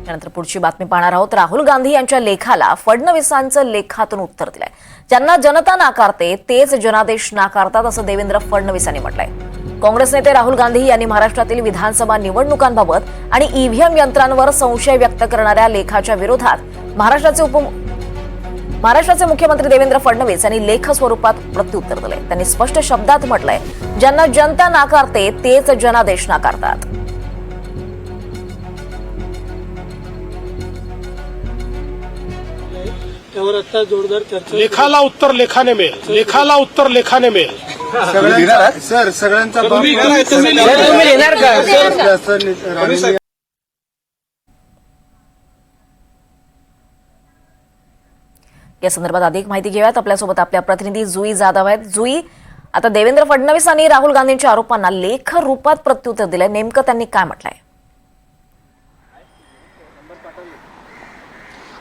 त्यानंतर पुढची बातमी पाहणार आहोत। राहुल गांधी यांच्या लेखाला फडणवीसांचं लेखातून उत्तर दिलंय। ज्यांना जनता नाकारते तेच जनादेश नाकारतात असं देवेंद्र फडणवीसांनी म्हटलंय। काँग्रेस नेते राहुल गांधी यांनी महाराष्ट्रातील विधानसभा निवडणुकांबाबत आणि ईव्हीएम यंत्रांवर संशय व्यक्त करणाऱ्या लेखाच्या विरोधात महाराष्ट्राचे मुख्यमंत्री देवेंद्र फडणवीस यांनी लेख स्वरूपात प्रत्युत्तर दिले। त्यांनी स्पष्ट शब्दात म्हटलंय, ज्यांना जनता नाकारते तेच जनादेश नाकारतात। जोरदार चर्चा। लेखाला उत्तर लेखाने मिळेल, लेखाला उत्तर लेखाने मिळेल। सर सगळ्यांचा या संदर्भात अधिक माहिती घेऊयात। आपल्यासोबत आपल्या प्रतिनिधी जुई जाधव आहेत। जुई, आता देवेंद्र फडणवीसांनी राहुल गांधींच्या आरोपांना लेख रूपात प्रत्युत्तर दिलंय, नेमकं त्यांनी काय म्हटलंय?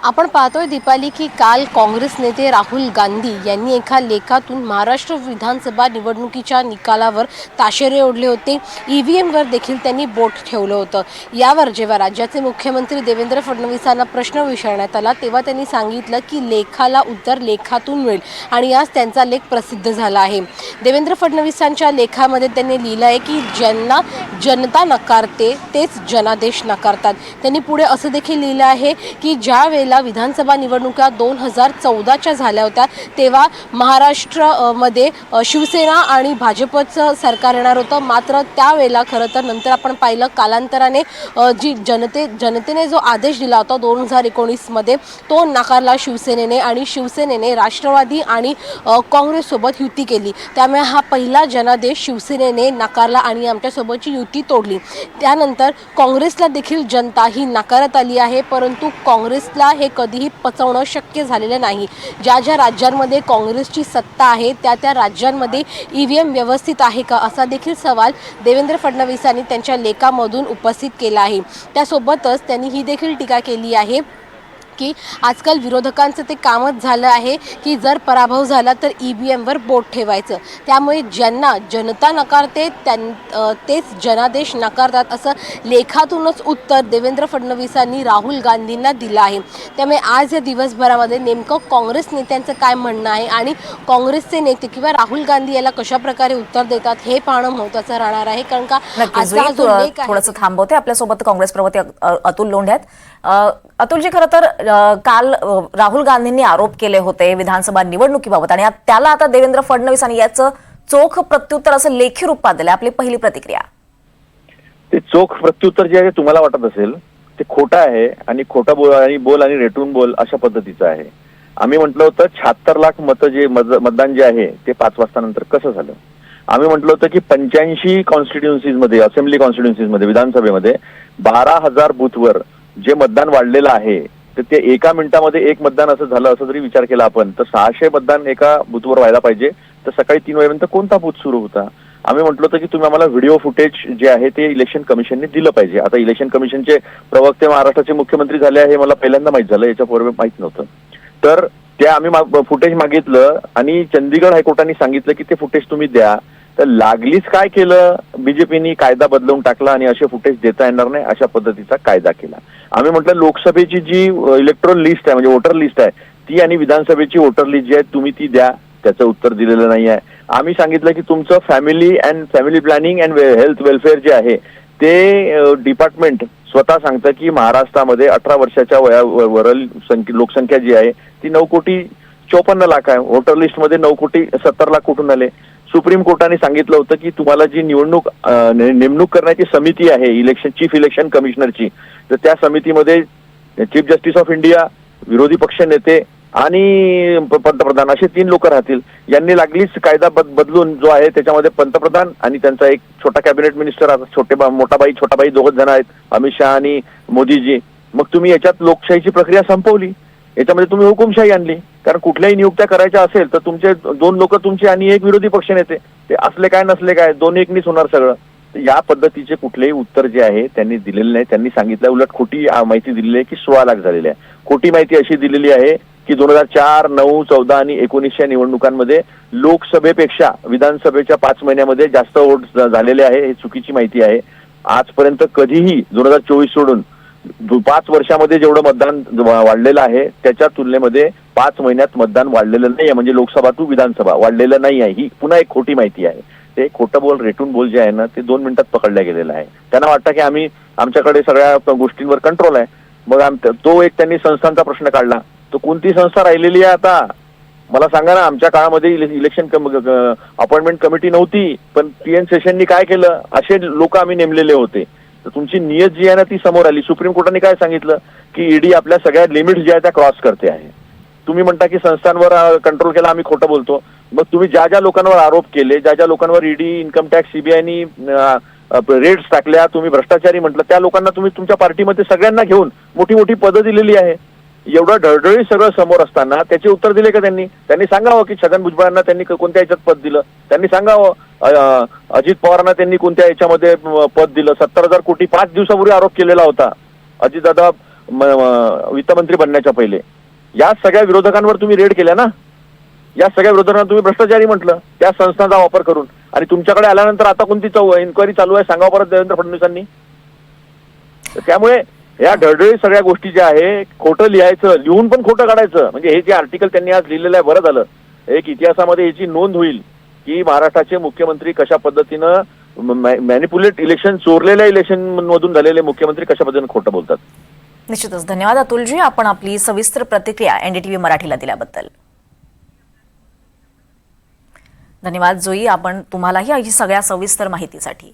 आपण पाहतोय दीपाली की काल काँग्रेस नेते राहुल गांधी यांनी एका लेखातून महाराष्ट्र विधानसभा निवडणुकीच्या निकालावर ताशेरे ओढले होते। ईव्हीएमवर देखील त्यांनी बोट ठेवलं होतं। यावर जेव्हा राज्याचे मुख्यमंत्री देवेंद्र फडणवीसांना प्रश्न विचारण्यात आला तेव्हा त्यांनी सांगितलं की लेखाला उत्तर लेखातून मिळेल आणि आज त्यांचा लेख प्रसिद्ध झाला आहे। देवेंद्र फडणवीसांच्या लेखामध्ये त्यांनी लिहिलं आहे की ज्यांना जनता नकारते तेच जनादेश नकारतात। त्यांनी पुढे असं देखील लिहिलं आहे की ज्या वेळेला विधानसभा निवडणुका 2014च्या झाल्या होत्या तेव्हा महाराष्ट्रामध्ये शिवसेना आणि भाजपचं सरकार येणार होतं, मात्र त्यावेळेला खरं तर नंतर आपण पाहिलं कालांतराने जी जनतेने जो आदेश दिला होता 2019 मध्ये तो नाकारला शिवसेनेने आणि शिवसेनेने राष्ट्रवादी आणि काँग्रेससोबत युती केली। त्यामुळे हा पहिला जनादेश शिवसेनेने नाकारला आणि आमच्यासोबतची युती तोडली। त्यानंतर काँग्रेसला देखील जनता ही नाकारत आली आहे, परंतु काँग्रेसला हे कधीही पचवणं शक्य झालेलं नाही। ज्या ज्या राज्यांमध्ये काँग्रेसची सत्ता आहे त्या राज्यांमध्ये ईव्हीएम व्यवस्थित आहे का असा देखील सवाल देवेंद्र फडणवीसांनी त्यांच्या लेखामधून उपस्थित केला आहे। त्यासोबतच त्यांनी ही देखील टीका केली आहे की आजकाल विरोधकांचं ते कामच झालं आहे की जर पराभव झाला तर ईव्हीएमवर बोट ठेवायचं, त्यामुळे ज्यांना जनता नकारते तेच जनादेश नकारतात असं लेखातूनच उत्तर देवेंद्र फडणवीसांनी राहुल गांधींना दिलं आहे। त्यामुळे आज या दिवसभरामध्ये नेमकं काँग्रेस नेत्यांचं काय म्हणणं आहे आणि काँग्रेसचे नेते किंवा राहुल गांधी याला कशा प्रकारे उत्तर देतात हे पाहणं महत्त्वाचं राहणार आहे। कारण का आजचा जो लेख आहे थोडंसं थांबवते। आपल्यासोबत काँग्रेस प्रवक्ते अतुल लोंढे आहेत। अतुलजी, खरं तर काल राहुल गांधींनी आरोप केले होते विधानसभा निवडणुकीबाबत आणि त्याला आता देवेंद्र फडणवीसांनी याचं चोख प्रत्युत्तर असं लेखी रूपात दिलं। आपली पहिली प्रतिक्रिया? ते चोख प्रत्युत्तर जे आहे तुम्हाला वाटत असेल ते खोटं आहे आणि खोटा बोल आणि रेटून बोल अशा पद्धतीचं आहे। आम्ही म्हटलं होतं 76 लाख मतं जे मतदान जे आहे ते 5 वाजता नंतर कसं झालं। आम्ही म्हटलं होतं की 85 कॉन्स्टिट्युएन्सीज मध्ये, असेंब्ली कॉन्स्टिट्युएन्सीज मध्ये, विधानसभेमध्ये 12,000 बूथवर जे मतदान वाढलेलं आहे तर ते एका मिनिटामध्ये एक मतदान असं झालं असं जरी विचार केला आपण तर 600 मतदान एका बूथवर व्हायला पाहिजे। तर सकाळी 3 वाजेपर्यंत कोणता बूथ सुरू होता? आम्ही म्हटलं होतं की तुम्ही आम्हाला व्हिडिओ फुटेज जे आहे ते इलेक्शन कमिशनने दिलं पाहिजे। आता इलेक्शन कमिशनचे प्रवक्ते महाराष्ट्राचे मुख्यमंत्री झाले आहे, मला पहिल्यांदा माहित झालं, याच्यापूर्वी माहित नव्हतं। तर ते आम्ही फुटेज मागितलं आणि चंदीगड हायकोर्टाने सांगितलं की ते फुटेज तुम्ही द्या। तर लागलीच काय केलं, बीजेपीनी कायदा बदलवून टाकला आणि असे फुटेज देता येणार नाही अशा पद्धतीचा कायदा केला। आम्ही म्हटलं लोकसभेची जी इलेक्टोरल लिस्ट आहे म्हणजे वोटर लिस्ट आहे ती आणि विधानसभेची वोटर लिस्ट जी आहे तुम्ही ती द्या, त्याचं उत्तर दिलेलं नाही आहे। आम्ही सांगितलं की तुमचं family planning and health welfare जे आहे ते डिपार्टमेंट स्वतः सांगतं की महाराष्ट्रामध्ये 18 वर्षाच्या वयावरील लोकसंख्या जी आहे ती 9,54,00,000 आहे। वोटर लिस्टमध्ये 9,70,00,000 कुठून आले? सुप्रीम कोर्टाने सांगितलं होतं की तुम्हाला जी नेमणूक करण्याची समिती आहे चीफ इलेक्शन कमिशनरची, तर त्या समितीमध्ये चीफ जस्टिस ऑफ इंडिया, विरोधी पक्ष नेते आणि पंतप्रधान असे 3 लोक राहतील। यांनी लागलीच कायदा बदलून जो आहे त्याच्यामध्ये पंतप्रधान आणि त्यांचा एक छोटा कॅबिनेट मिनिस्टर, छोटा बाई दोघच जण आहेत, अमित शहा आणि मोदीजी। मग तुम्ही याच्यात लोकशाहीची प्रक्रिया संपवली, याच्यामध्ये तुम्ही हुकुमशाही आणली। कारण कुठल्याही नियुक्त्या करायच्या असेल तर तुमचे 2 लोक तुमचे आणि एक विरोधी पक्ष नेते, ते असले काय नसले काय 2-1नीच होणार सगळं। या पद्धतीचे कुठलेही उत्तर जे आहे त्यांनी दिलेले नाही। त्यांनी सांगितलं उलट खोटी माहिती दिलेली आहे की 16 लाख झालेली आहे। खोटी माहिती अशी दिलेली आहे की 2004, 9, 14 आणि 19च्या निवडणुकांमध्ये लोकसभेपेक्षा विधानसभेच्या 5 महिन्यामध्ये जास्त वोट झालेले आहे, ही चुकीची माहिती आहे। आजपर्यंत कधीही 2024 सोडून 5 वर्षामध्ये जेवढं मतदान वाढलेलं आहे त्याच्या तुलनेमध्ये 5 महिन्यात मतदान वाढलेलं नाही आहे, म्हणजे लोकसभा टू विधानसभा वाढलेलं नाही आहे. ही पुन्हा एक खोटी माहिती आहे. ते खोटं बोल रेटून बोल जे आहे ना ते 2 मिनिटात पकडल्या गेलेलं आहे. त्यांना वाटतं की आमच्याकडे सगळ्या गोष्टींवर कंट्रोल आहे. मग तो एक त्यांनी संस्थांचा प्रश्न काढला. तो कोणती संस्था राहिलेली आहे आता मला सांगा ना. आमच्या काळामध्ये इलेक्शन अपॉइंटमेंट कमिटी नव्हती, पण PN सेशननी काय केलं, असे लोक आम्ही नेमलेले होते. तर तुमची नियत जी आहे ना ती समोर आली. सुप्रीम कोर्टाने काय सांगितलं की ईडी आपल्या सगळ्या लिमिट्स ज्या आहेत त्या क्रॉस करते आहे. तुम्ही म्हणता की संस्थांवर कंट्रोल केला, आम्ही खोटं बोलतो. मग तुम्ही ज्या ज्या लोकांवर आरोप केले, ज्या ज्या लोकांवर ईडी, इन्कम टॅक्स, सीबीआयनी रेड्स टाकल्या, तुम्ही भ्रष्टाचारी म्हटलं, त्या लोकांना तुम्ही तुमच्या पार्टीमध्ये सगळ्यांना घेऊन मोठी मोठी पदं दिलेली आहे. एवढं ढळढळी सगळं समोर असताना त्याचे उत्तर दिले का त्यांनी? त्यांनी सांगावं की छगन भुजबळांना त्यांनी कोणत्या याच्यात पद दिलं. त्यांनी सांगावं अजित पवारांना त्यांनी कोणत्या याच्यामध्ये पद दिलं. 70,000 कोटी 5 दिवसापूर्वी आरोप केलेला होता अजितदादा वित्तमंत्री बनण्याच्या पहिले. या सगळ्या विरोधकांवर तुम्ही रेड केल्या ना. या सगळ्या विरोधकांना तुम्ही भ्रष्टाचारी म्हटलं त्या संस्थांचा वापर करून. आणि तुमच्याकडे आल्यानंतर आता कोणती इन्क्वायरी चालू आहे सांगावं परत देवेंद्र फडणवीसांनी. त्यामुळे या ढळढळी सगळ्या गोष्टी ज्या आहे, खोटं लिहायचं, लिहून पण खोटं काढायचं. म्हणजे हे जे आर्टिकल त्यांनी आज लिहिलेलं आहे बरं झालं. एक इतिहासामध्ये याची नोंद होईल की महाराष्ट्राचे मुख्यमंत्री कशा पद्धतीनं मॅनिप्युलेट इलेक्शन, चोरलेल्या इलेक्शन मधून झालेले मुख्यमंत्री कशा पद्धतीने खोटं बोलतात. निश्चितच. धन्यवाद अतुलजी, आपण आपली सविस्तर प्रतिक्रिया NDTV मराठीला दिल्याबद्दल. धन्यवाद जोई, आपण तुम्हालाही सगळ्या सविस्तर माहितीसाठी.